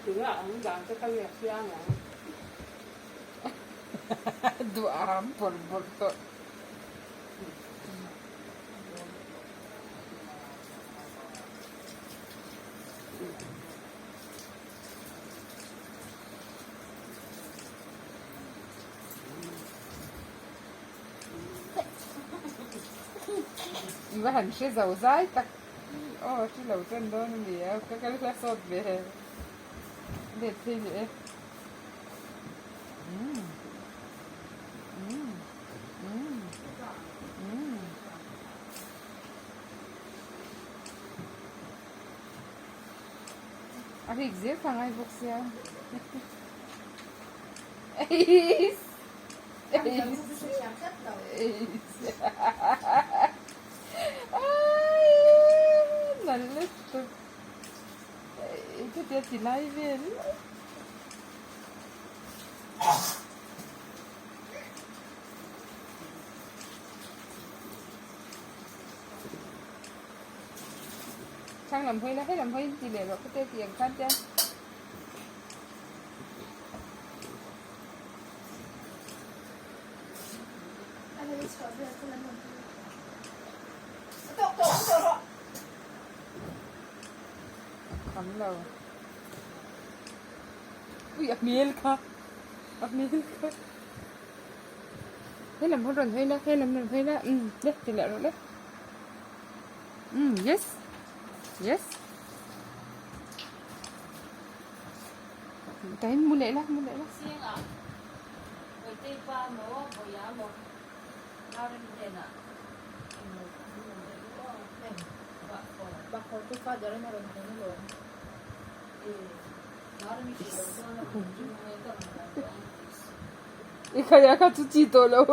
Từ là ông giảng cho các việc kia mà dua ampun tuh. الواحد شي زوزايتك شي لو كان دون بيه وكان لك صوت به ليه تيجي ايه Achei que dizer, falar em você. É isso. É isso. É isso. Ai, não lembro. Eu podia tirar e ver. Sang làm hơi nó hết làm hơi chỉ để vào cái tiêu tiền khác chứ. Cắm đầu. Ui, Amerika. Amerika. Thế làm hơi rồi hơi đó, thế làm hơi đó. Đấy, thì lại rồi đấy. Yes. Yes. Cái mua lẽ lắm. Siêng à? Rồi đi qua mổ bồi giá một bao nhiêu tiền ạ? Bakal tuh Pak jalan orang ini loh. Ikaya ka tuchito lo.